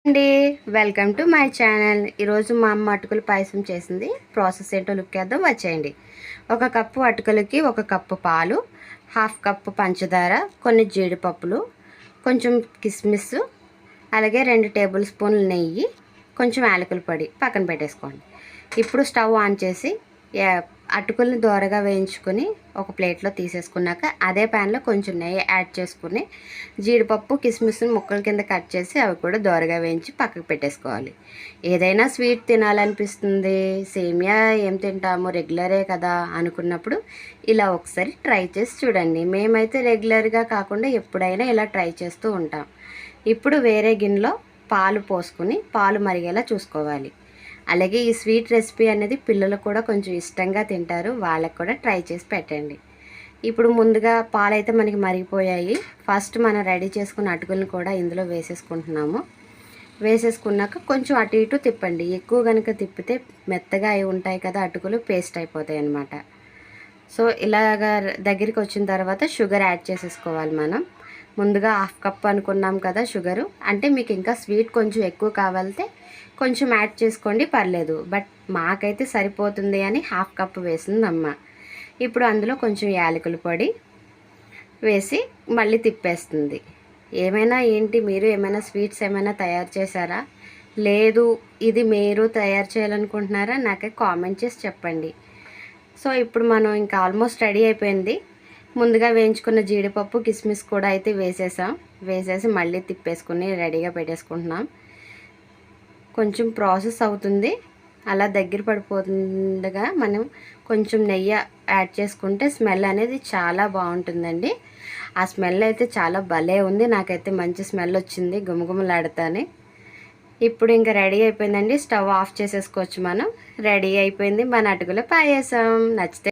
అండి, welcome to my channel. ఈరోజు మా అమ్మ అటుకులు పాయసం చేసింది. ప్రాసెస్ ఏంటో లుక్ చేద్దాం, వచ్చేయండి. 1 కప్పు అటుకులకి 1 కప్పు పాలు, 1/2 కప్పు పంచదార, కొన్ని జీడిపప్పులు, కొంచెం కిస్మిస్, అలాగే 2 టేబుల్ స్పూన్లు నెయ్యి, కొంచెం యాలకుల పొడి పక్కన పెట్టేసుకోండి. ఇప్పుడు స్టవ్ ఆన్ చేసి అటుకుల్ని దోరగా వేయించుకొని ఒక ప్లేట్లో తీసేసుకున్నాక అదే ప్యాన్లో కొంచెం నెయ్యి యాడ్ చేసుకుని జీడిపప్పు కిస్మిస్ని ముక్కల కింద కట్ చేసి అవి కూడా దోరగా వేయించి పక్కకు పెట్టేసుకోవాలి. ఏదైనా స్వీట్ తినాలనిపిస్తుంది, సేమియా ఏం తింటాము రెగ్యులరే కదా అనుకున్నప్పుడు ఇలా ఒకసారి ట్రై చేసి చూడండి. మేమైతే రెగ్యులర్గా కాకుండా ఎప్పుడైనా ఇలా ట్రై చేస్తూ ఉంటాం. ఇప్పుడు వేరే గిన్నెలో పాలు పోసుకుని పాలు మరిగేలా చూసుకోవాలి. అలాగే ఈ స్వీట్ రెసిపీ అనేది పిల్లలు కూడా కొంచెం ఇష్టంగా తింటారు, వాళ్ళకి కూడా ట్రై చేసి పెట్టండి. ఇప్పుడు ముందుగా పాలైతే మనకి మరిగిపోయాయి. ఫస్ట్ మనం రెడీ చేసుకున్న అటుకులను కూడా ఇందులో వేసేసుకుంటున్నాము. వేసేసుకున్నాక కొంచెం అటు ఇటు తిప్పండి. ఎక్కువ కనుక తిప్పితే మెత్తగా అయి ఉంటాయి కదా, అటుకులు పేస్ట్ అయిపోతాయి అన్నమాట. సో ఇలాగా దగ్గరికి వచ్చిన తర్వాత షుగర్ యాడ్ చేసేసుకోవాలి. మనం ముందుగా 1/2 కప్ అనుకున్నాం కదా షుగరు, అంటే మీకు ఇంకా స్వీట్ కొంచెం ఎక్కువ కావాలంటే కొంచెం యాడ్ చేసుకోండి, పర్లేదు. బట్ మాకైతే సరిపోతుంది అని 1/2 కప్ వేసింది అమ్మ. ఇప్పుడు అందులో కొంచెం యాలకుల పొడి వేసి మళ్ళీ తిప్పేస్తుంది. మీరు ఏమైనా స్వీట్స్ ఏమైనా తయారు చేశారా, లేదు ఇది మీరు తయారు చేయాలనుకుంటున్నారా, నాకే కామెంట్ చేసి చెప్పండి. సో ఇప్పుడు మనం ఇంకా ఆల్మోస్ట్ రెడీ అయిపోయింది. ముందుగా వేయించుకున్న జీడిపప్పు కిస్మిస్ కూడా అయితే వేసేసి మళ్ళీ తిప్పేసుకుని రెడీగా పెట్టేసుకుంటున్నాం. కొంచెం ప్రాసెస్ అవుతుంది, అలా దగ్గర పడిపోతుండగా మనం కొంచెం నెయ్యి యాడ్ చేసుకుంటే స్మెల్ అనేది చాలా బాగుంటుందండి. ఆ స్మెల్ అయితే చాలా భలే ఉంది, నాకైతే మంచి స్మెల్ వచ్చింది గుమగుమలాడుతానే. ఇప్పుడు ఇంకా రెడీ అయిపోయిందండి, స్టవ్ ఆఫ్ చేసేసుకోవచ్చు మనం. రెడీ అయిపోయింది మన అటుకుల పాయసం. నచ్చితే